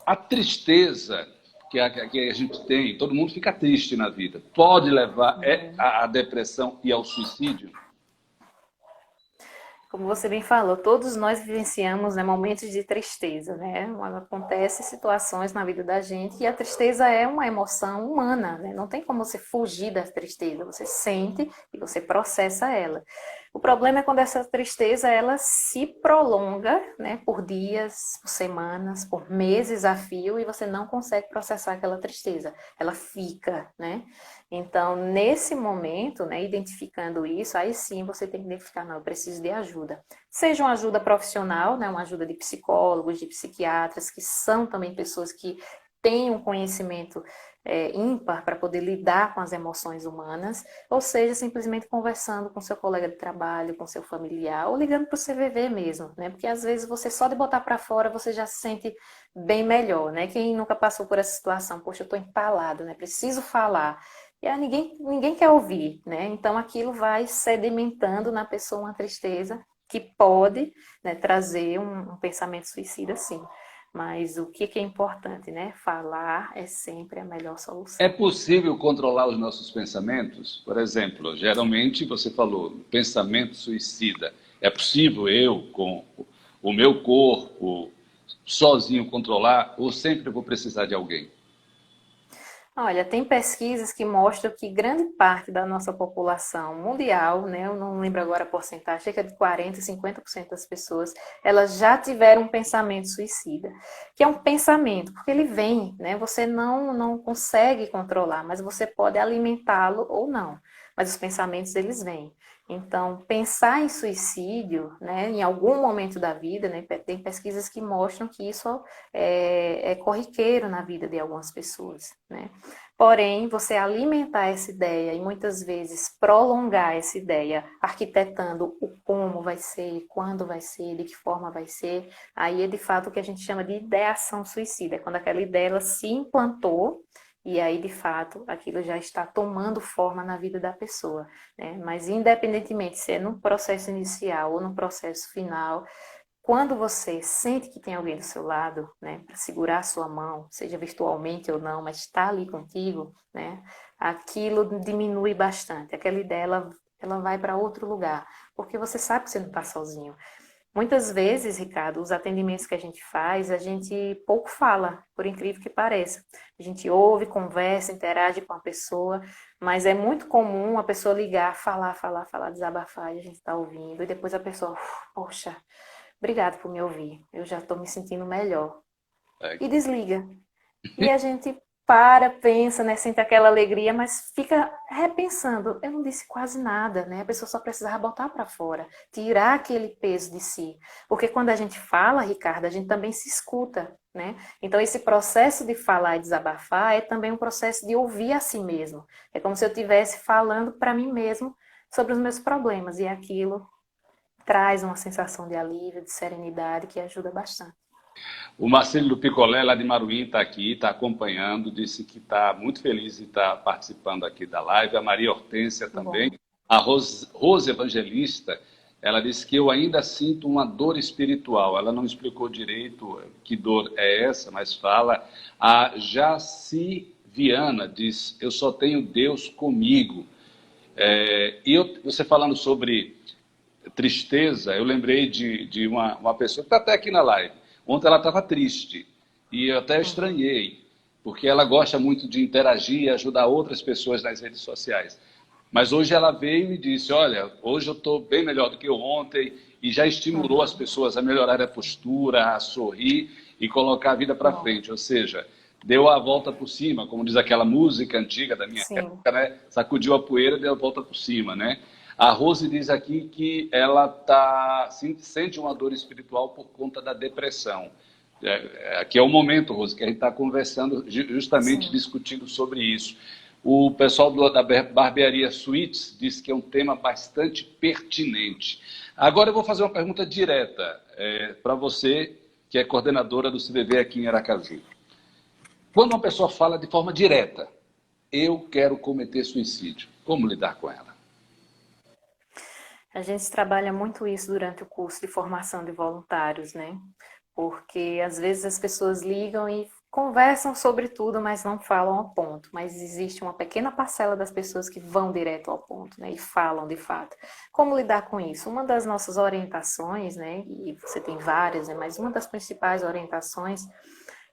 S1: A tristeza que a gente tem, todo mundo fica triste na vida, pode levar à depressão e ao suicídio?
S2: Como você bem falou, todos nós vivenciamos, né, momentos de tristeza, né? Acontecem situações na vida da gente e a tristeza é uma emoção humana, né? Não tem como você fugir da tristeza, você sente e você processa ela. O problema é quando essa tristeza ela se prolonga, né, por dias, por semanas, por meses a fio e você não consegue processar aquela tristeza. Ela fica, né? Então, nesse momento, né, identificando isso, aí sim você tem que identificar, não, eu preciso de ajuda. Seja uma ajuda profissional, né, uma ajuda de psicólogos, de psiquiatras, que são também pessoas que têm um conhecimento ímpar para poder lidar com as emoções humanas, ou seja, simplesmente conversando com seu colega de trabalho, com seu familiar, ou ligando para o CVV mesmo, né? Porque às vezes você só de botar para fora você já se sente bem melhor, né? Quem nunca passou por essa situação, poxa, eu estou empalado, né? Preciso falar. E aí ninguém quer ouvir, né? Então aquilo vai sedimentando na pessoa uma tristeza que pode, né, trazer um pensamento suicida, sim. Mas o que é importante, né? Falar é sempre a melhor
S1: É
S2: solução.
S1: possível controlar os nossos pensamentos? Por exemplo, geralmente você falou pensamento suicida. É possível eu, com o meu corpo, sozinho controlar, ou sempre vou precisar de alguém?
S2: Olha, tem pesquisas que mostram que grande parte da nossa população mundial, né, eu não lembro agora a porcentagem, cerca de 40, 50% das pessoas, elas já tiveram um pensamento suicida. Que é um pensamento, porque ele vem, né, você não consegue controlar, mas você pode alimentá-lo ou não. Mas os pensamentos, eles vêm. Então, pensar em suicídio, né, em algum momento da vida, né, tem pesquisas que mostram que isso é corriqueiro na vida de algumas pessoas, né? Porém, você alimentar essa ideia e muitas vezes prolongar essa ideia, arquitetando o como vai ser, quando vai ser, de que forma vai ser, aí é de fato o que a gente chama de ideação suicida, é quando aquela ideia ela se implantou e aí de fato aquilo já está tomando forma na vida da pessoa, né? Mas independentemente se é no processo inicial ou no processo final, quando você sente que tem alguém do seu lado, né, para segurar a sua mão, seja virtualmente ou não, mas está ali contigo, né, aquilo diminui bastante. Aquela ideia, ela vai para outro lugar, porque você sabe que você não está sozinho. Muitas vezes, Ricardo, os atendimentos que a gente faz, a gente pouco fala, por incrível que pareça. A gente ouve, conversa, interage com a pessoa, mas é muito comum a pessoa ligar, falar, desabafar, e a gente está ouvindo, e depois a pessoa, poxa, obrigado por me ouvir. Eu já estou me sentindo melhor.
S1: É,
S2: E desliga. E a gente para, pensa, né, sente aquela alegria, mas fica repensando. Eu não disse quase nada, né? A pessoa só precisava botar para fora, tirar aquele peso de si. Porque quando a gente fala, Ricardo, a gente também se escuta, né? Então esse processo de falar e desabafar é também um processo de ouvir a si mesmo. É como se eu estivesse falando para mim mesmo sobre os meus problemas e aquilo traz uma sensação de alívio, de serenidade que ajuda bastante.
S1: o Marcelo do Picolé, lá de Maruim, está aqui, está acompanhando, disse que está muito feliz de estar participando aqui da live. A Maria Hortência também.
S2: Bom,
S1: A Rose Evangelista, ela disse que eu ainda sinto uma dor espiritual. Ela não explicou direito que dor é essa, mas fala. A Jaci Viana diz, eu só tenho Deus comigo. Você falando sobre tristeza, eu lembrei de uma pessoa que está até aqui na live. Ontem ela estava triste e eu até
S2: Uhum.
S1: estranhei, porque ela gosta muito de interagir e ajudar outras pessoas nas redes sociais. Mas hoje ela veio e disse: Olha, hoje eu estou bem melhor do que ontem, e já estimulou as
S2: Uhum.
S1: pessoas a melhorar a postura, a sorrir e colocar a vida para
S2: Bom,
S1: frente. Ou seja, deu a volta por cima, como diz aquela música antiga da minha
S2: sim.
S1: época, né? Sacudiu a poeira e deu a volta por cima, né? A Rose diz aqui que ela sente uma dor espiritual por conta da depressão. Aqui é o momento, Rose, que a gente está conversando, justamente
S2: Sim.
S1: discutindo sobre isso. O pessoal da Barbearia Suítes diz que é um tema bastante pertinente. Agora eu vou fazer uma pergunta direta para você, que é coordenadora do CVV aqui em Aracaju. Quando uma pessoa fala de forma direta, eu quero cometer suicídio, como lidar com ela?
S2: A gente trabalha muito isso durante o curso de formação de voluntários, né? Porque às vezes as pessoas ligam e conversam sobre tudo, mas não falam ao ponto. Mas existe uma pequena parcela das pessoas que vão direto ao ponto, né? E falam de fato. Como lidar com isso? Uma das nossas orientações, né? E você tem várias, né? Mas uma das principais orientações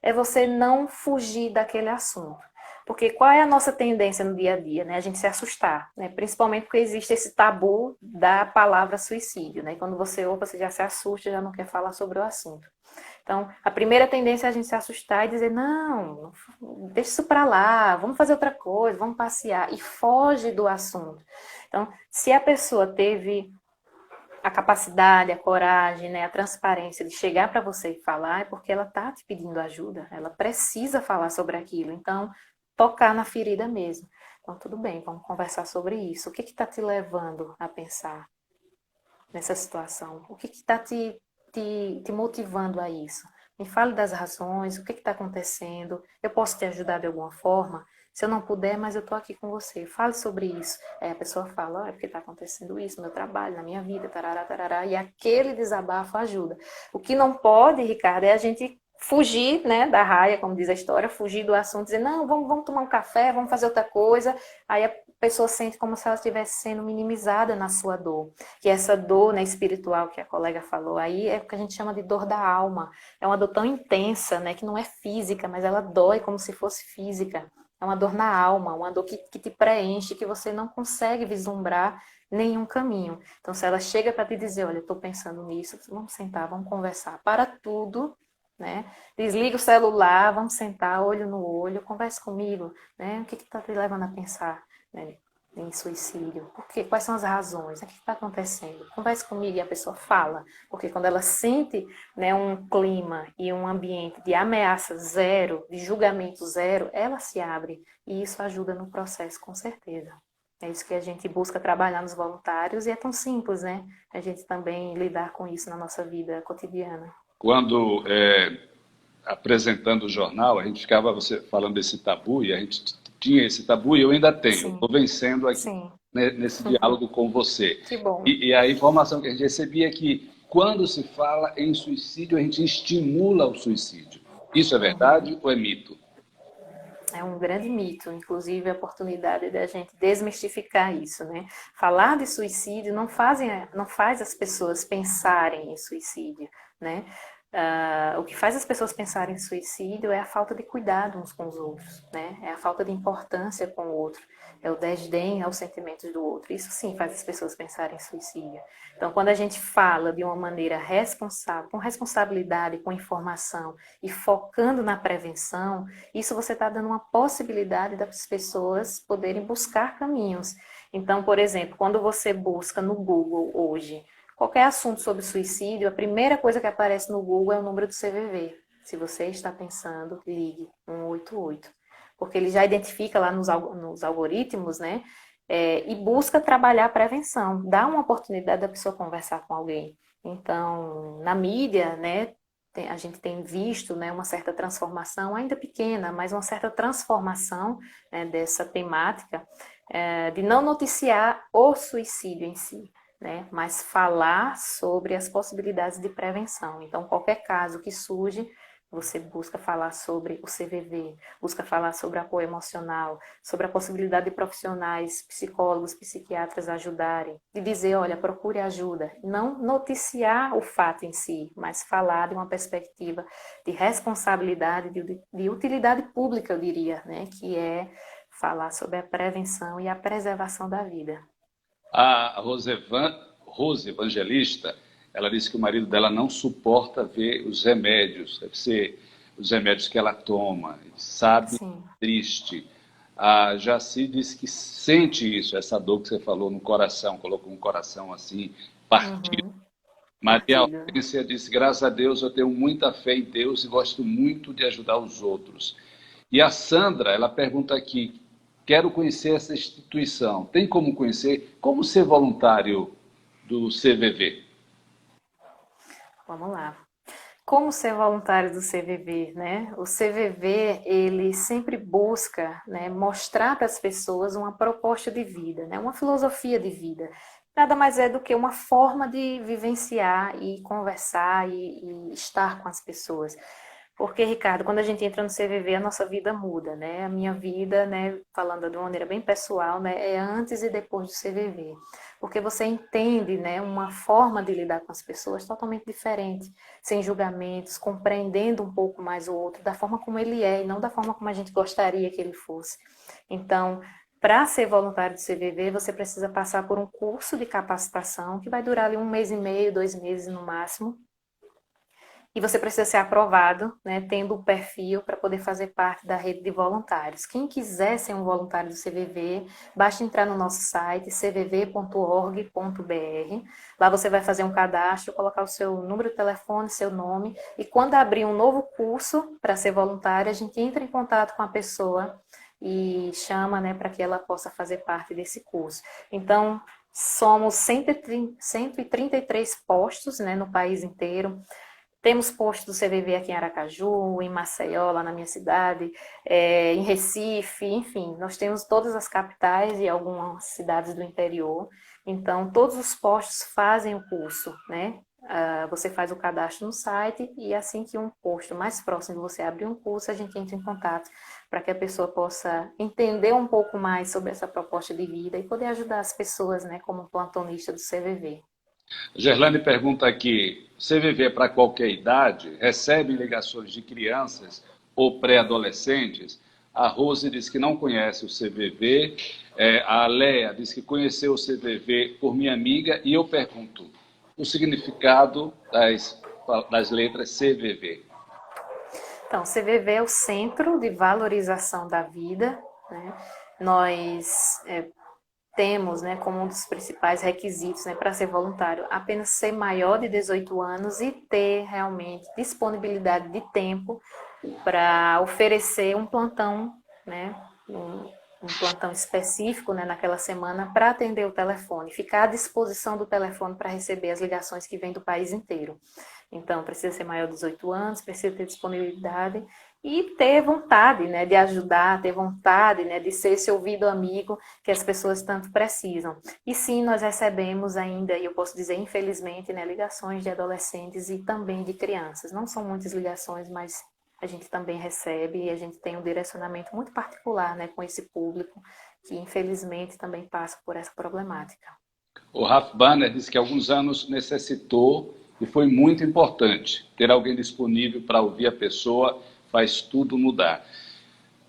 S2: é você não fugir daquele assunto. Porque qual é a nossa tendência no dia a dia, né? A gente se assustar, né? Principalmente porque existe esse tabu da palavra suicídio, né? Quando você ouve, você já se assusta, já não quer falar sobre o assunto. Então, a primeira tendência é a gente se assustar e dizer, não, deixa isso para lá, vamos fazer outra coisa, vamos passear, e foge do assunto. Então, se a pessoa teve a capacidade, a coragem, né, a transparência de chegar para você e falar, é porque ela está te pedindo ajuda, ela precisa falar sobre aquilo. Então, tocar na ferida mesmo. Então, tudo bem, vamos conversar sobre isso. O que está te levando a pensar nessa situação? O que está te motivando a isso? Me fale das razões, o que está acontecendo? Eu posso te ajudar de alguma forma? Se eu não puder, mas eu estou aqui com você. Fale sobre isso. Aí a pessoa fala, é porque está acontecendo isso no meu trabalho, na minha vida, tarará, tarará. E aquele desabafo ajuda. O que não pode, Ricardo, é a gente fugir, né, da raia, como diz a história, fugir do assunto, dizer, não, vamos tomar um café, vamos fazer outra coisa. Aí a pessoa sente como se ela estivesse sendo minimizada na sua dor. Que essa dor, né, espiritual que a colega falou aí é o que a gente chama de dor da alma. É uma dor tão intensa, né, que não é física, mas ela dói como se fosse física. É uma dor na alma, uma dor que te preenche, que você não consegue vislumbrar nenhum caminho. Então, se ela chega para te dizer, olha, eu estou pensando nisso, vamos sentar, vamos conversar. Para tudo, né? Desliga o celular, vamos sentar, olho no olho, converse comigo, né? O que está te levando a pensar, né, em suicídio? Por quê? Quais são as razões? O que está acontecendo? Converse comigo e a pessoa fala. Porque quando ela sente, né, um clima e um ambiente de ameaça zero, de julgamento zero, ela se abre. E isso ajuda no processo, com certeza. É isso que a gente busca trabalhar nos voluntários e é tão simples, né? A gente também lidar com isso na nossa vida cotidiana.
S1: Quando apresentando o jornal, a gente ficava você falando desse tabu e a gente tinha esse tabu e eu ainda tenho.
S2: Sim,
S1: Estou vencendo aqui
S2: sim.
S1: nesse diálogo com você.
S2: Que bom.
S1: E a informação que a gente recebia é que quando se fala em suicídio, a gente estimula o suicídio. Isso é
S2: Uhum.
S1: verdade ou é mito?
S2: É um grande mito, inclusive a oportunidade da gente desmistificar isso, né? Falar de suicídio não faz as pessoas pensarem em suicídio, né? O que faz as pessoas pensarem em suicídio é a falta de cuidado uns com os outros, né? É a falta de importância com o outro, é o desdém aos sentimentos do outro. Isso sim faz as pessoas pensarem em suicídio. Então, quando a gente fala de uma maneira responsável, com responsabilidade, com informação e focando na prevenção, isso você está dando uma possibilidade das pessoas poderem buscar caminhos. Então, por exemplo, quando você busca no Google hoje qualquer assunto sobre suicídio, a primeira coisa que aparece no Google é o número do CVV. Se você está pensando, ligue 188. Porque ele já identifica lá nos algoritmos, né? E busca trabalhar a prevenção, dá uma oportunidade da pessoa conversar com alguém. Então, na mídia, né, a gente tem visto, né, uma certa transformação, ainda pequena, mas uma certa transformação, né, dessa temática, de não noticiar o suicídio em si, né, mas falar sobre as possibilidades de prevenção. Então, qualquer caso que surge, você busca falar sobre o CVV, busca falar sobre apoio emocional, sobre a possibilidade de profissionais, psicólogos, psiquiatras ajudarem, de dizer, olha, procure ajuda, não noticiar o fato em si, mas falar de uma perspectiva de responsabilidade, de utilidade pública, eu diria, né, que é falar sobre a prevenção e a preservação da vida.
S1: A Rose Evangelista, ela disse que o marido dela não suporta ver os remédios, deve ser os remédios que ela toma, sabe,
S2: Sim.
S1: triste. A Jaci disse que sente isso, essa dor que você falou no coração, colocou um coração assim, partido.
S2: Uhum.
S1: Maria
S2: Partido.
S1: Hortência disse, graças a Deus eu tenho muita fé em Deus e gosto muito de ajudar os outros. E a Sandra, ela pergunta aqui, quero conhecer essa instituição, tem como conhecer? Como ser voluntário do CVV?
S2: Vamos lá. Como ser voluntário do CVV, né? O CVV, ele sempre busca, né, mostrar para as pessoas uma proposta de vida, né, uma filosofia de vida. Nada mais é do que uma forma de vivenciar e conversar e estar com as pessoas. Porque, Ricardo, quando a gente entra no CVV, a nossa vida muda, né? A minha vida, né, falando de uma maneira bem pessoal, né, é antes e depois do CVV. Porque você entende, né, uma forma de lidar com as pessoas totalmente diferente, sem julgamentos, compreendendo um pouco mais o outro, da forma como ele é e não da forma como a gente gostaria que ele fosse. Então, para ser voluntário do CVV, você precisa passar por um curso de capacitação que vai durar ali 1 mês e meio, 2 meses no máximo. E você precisa ser aprovado, né, tendo o perfil para poder fazer parte da rede de voluntários. Quem quiser ser um voluntário do CVV, basta entrar no nosso site, cvv.org.br. Lá você vai fazer um cadastro, colocar o seu número de telefone, seu nome, e quando abrir um novo curso para ser voluntário, a gente entra em contato com a pessoa e chama, né, para que ela possa fazer parte desse curso. Então, somos 133 postos, né, no país inteiro. Temos postos do CVV aqui em Aracaju, em Maceió, lá na minha cidade, em Recife, enfim, nós temos todas as capitais e algumas cidades do interior. Então, todos os postos fazem o curso, né? Você faz o cadastro no site e assim que um posto mais próximo de você abrir um curso, a gente entra em contato para que a pessoa possa entender um pouco mais sobre essa proposta de vida e poder ajudar as pessoas, né, como plantonista do CVV.
S1: Gerlane pergunta aqui, CVV é para qualquer idade? Recebe ligações de crianças ou pré-adolescentes? A Rose diz que não conhece o CVV, a Léa diz que conheceu o CVV por minha amiga, e eu pergunto o significado das letras CVV.
S2: Então, CVV é o Centro de Valorização da Vida, né? Nós temos, né, como um dos principais requisitos, né, para ser voluntário, apenas ser maior de 18 anos e ter realmente disponibilidade de tempo para oferecer um plantão, né, um plantão específico, né, naquela semana para atender o telefone, ficar à disposição do telefone para receber as ligações que vêm do país inteiro. Então, precisa ser maior de 18 anos, precisa ter disponibilidade e ter vontade, né, de ajudar, ter vontade, né, de ser esse ouvido amigo que as pessoas tanto precisam. E sim, nós recebemos ainda, e eu posso dizer infelizmente, né, ligações de adolescentes e também de crianças. Não são muitas ligações, mas a gente também recebe e a gente tem um direcionamento muito particular, né, com esse público que infelizmente também passa por essa problemática.
S1: O Ralph Banner disse que há alguns anos necessitou e foi muito importante. Ter alguém disponível para ouvir a pessoa faz tudo mudar.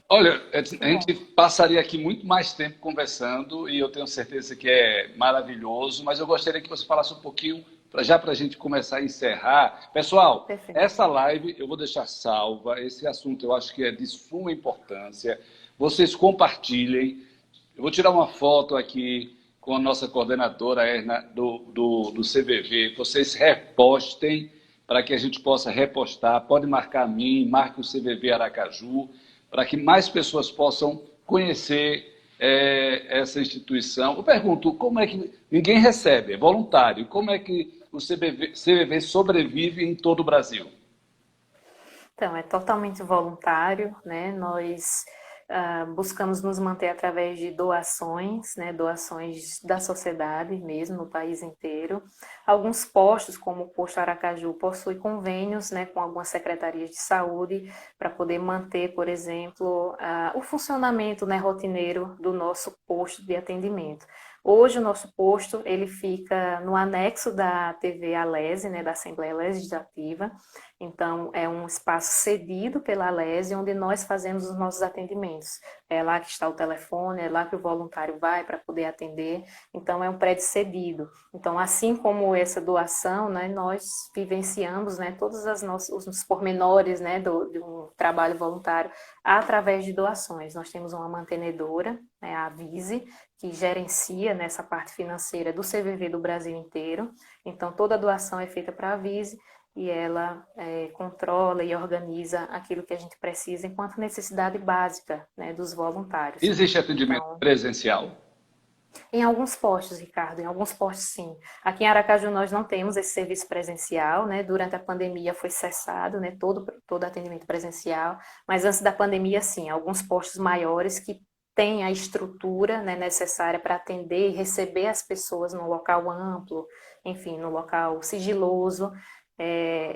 S1: Olha, a gente passaria aqui muito mais tempo conversando e eu tenho certeza que é maravilhoso, mas eu gostaria que você falasse um pouquinho, já para a gente começar a encerrar. Pessoal,
S2: Perfeito.
S1: essa live eu vou deixar salva, esse assunto eu acho que é de suma importância. Vocês compartilhem. Eu vou tirar uma foto aqui com a nossa coordenadora Erna do CVV. Vocês repostem para que a gente possa repostar. Pode marcar a mim, marque o CVV Aracaju, para que mais pessoas possam conhecer essa instituição. Eu pergunto, como é que ninguém recebe, é voluntário, como é que o CVV sobrevive em todo o Brasil?
S2: Então, é totalmente voluntário, né? Nós buscamos nos manter através de doações, né, doações da sociedade mesmo, no país inteiro. Alguns postos, como o posto Aracaju, possuem convênios, né, com algumas secretarias de saúde para poder manter, por exemplo, o funcionamento, né, rotineiro do nosso posto de atendimento. Hoje o nosso posto ele fica no anexo da TV Alese, né, da Assembleia Legislativa. Então é um espaço cedido pela Alese, onde nós fazemos os nossos atendimentos. É lá que está o telefone, é lá que o voluntário vai para poder atender. Então é um prédio cedido. Então assim como essa doação, né, nós vivenciamos, né, todos os pormenores, né, de um trabalho voluntário através de doações. Nós temos uma mantenedora, né, a Vise, que gerencia nessa parte financeira do CVV do Brasil inteiro. Então, toda a doação é feita para a Vise e ela controla e organiza aquilo que a gente precisa enquanto necessidade básica, né, dos voluntários.
S1: Existe atendimento presencial?
S2: Em alguns postos, Ricardo, em alguns postos sim. Aqui em Aracaju nós não temos esse serviço presencial, né? Durante a pandemia foi cessado, né? Todo atendimento presencial, mas antes da pandemia sim, alguns postos maiores que têm a estrutura, né, necessária para atender e receber as pessoas num local amplo, enfim, no local sigiloso.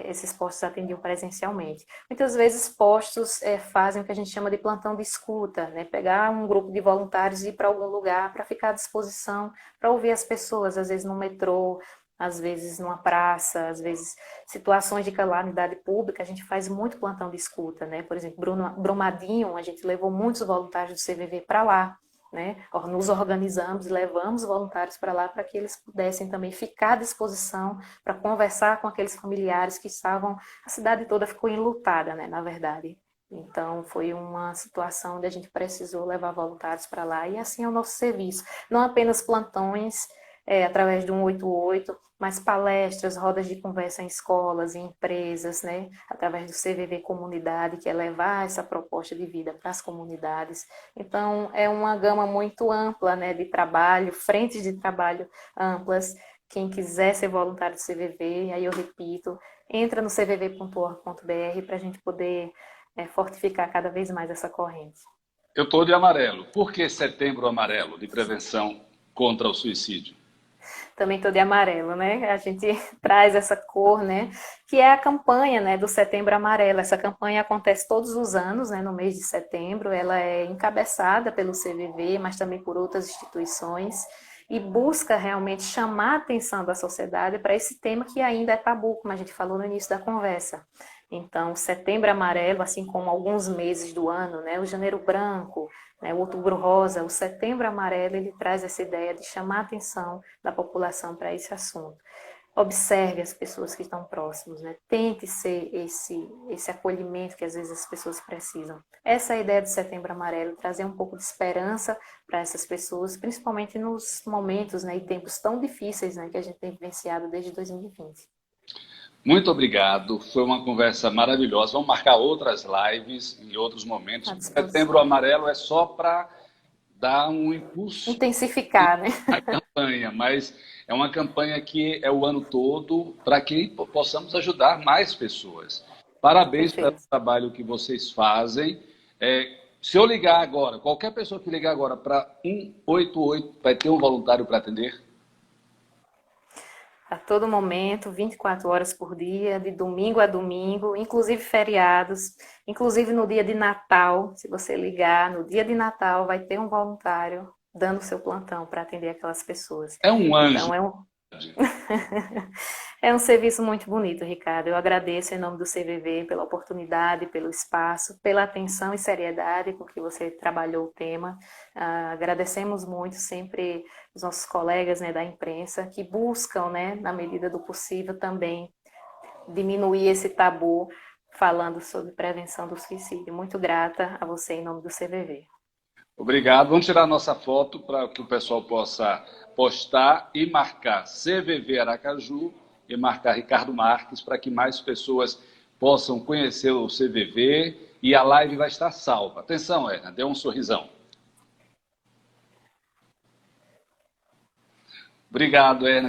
S2: Esses postos atendiam presencialmente. Muitas vezes postos fazem o que a gente chama de plantão de escuta, né? Pegar um grupo de voluntários e ir para algum lugar para ficar à disposição, para ouvir as pessoas, às vezes no metrô, às vezes numa praça, às vezes situações de calamidade pública, a gente faz muito plantão de escuta, né? Por exemplo, Brumadinho, a gente levou muitos voluntários do CVV para lá, né? Nos organizamos e levamos voluntários para lá para que eles pudessem também ficar à disposição para conversar com aqueles familiares que estavam... A cidade toda ficou enlutada, né, na verdade. Então, foi uma situação onde a gente precisou levar voluntários para lá e assim é o nosso serviço. Não apenas plantões, através do 188, mas palestras, rodas de conversa em escolas, em empresas, né? Através do CVV Comunidade, que é levar essa proposta de vida para as comunidades. Então, é uma gama muito ampla, né, de trabalho, frentes de trabalho amplas. Quem quiser ser voluntário do CVV, aí eu repito, entra no cvv.org.br para a gente poder fortificar cada vez mais essa corrente.
S1: Eu estou de amarelo. Por que Setembro Amarelo, de prevenção contra o suicídio?
S2: Também estou de amarelo, né? A gente traz essa cor, né? Que é a campanha, né, do Setembro Amarelo. Essa campanha acontece todos os anos, né, no mês de setembro. Ela é encabeçada pelo CVV, mas também por outras instituições, e busca realmente chamar a atenção da sociedade para esse tema que ainda é tabu, como a gente falou no início da conversa. Então, Setembro Amarelo, assim como alguns meses do ano, né, o Janeiro Branco, né, o Outubro Rosa, o Setembro Amarelo, ele traz essa ideia de chamar a atenção da população para esse assunto. Observe as pessoas que estão próximas, né? Tente ser esse acolhimento que às vezes as pessoas precisam. Essa é a ideia do Setembro Amarelo, trazer um pouco de esperança para essas pessoas, principalmente nos momentos, né, e tempos tão difíceis, né, que a gente tem vivenciado desde 2020.
S1: Muito obrigado, foi uma conversa maravilhosa. Vamos marcar outras lives em outros momentos. Setembro Amarelo é só para dar um impulso.
S2: Intensificar, né?
S1: A campanha, mas é uma campanha que é o ano todo para que possamos ajudar mais pessoas. Parabéns pelo trabalho que vocês fazem. Se eu ligar agora, qualquer pessoa que ligar agora para 188 vai ter um voluntário para atender?
S2: A todo momento, 24 horas por dia, de domingo a domingo, inclusive feriados, inclusive no dia de Natal, se você ligar, no dia de Natal vai ter um voluntário dando seu plantão para atender aquelas pessoas.
S1: É um anjo.
S2: Então, é um serviço muito bonito, Ricardo. Eu agradeço em nome do CVV pela oportunidade, pelo espaço, pela atenção e seriedade com que você trabalhou o tema. Agradecemos muito sempre os nossos colegas, né, da imprensa que buscam, né, na medida do possível também diminuir esse tabu falando sobre prevenção do suicídio. Muito grata a você em nome do CVV.
S1: Obrigado. Vamos tirar a nossa foto para que o pessoal possa postar e marcar CVV Aracaju e marcar Ricardo Marques para que mais pessoas possam conhecer o CVV e a live vai estar salva. Atenção, Erna, dê um sorrisão. Obrigado, Erna.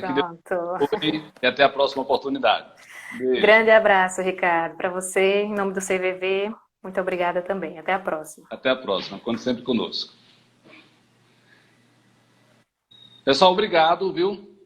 S1: E até a próxima oportunidade.
S2: Beijo. Grande abraço, Ricardo, para você, em nome do CVV. Muito obrigada também. Até a próxima.
S1: Até a próxima. Conte sempre conosco. Pessoal, obrigado, viu?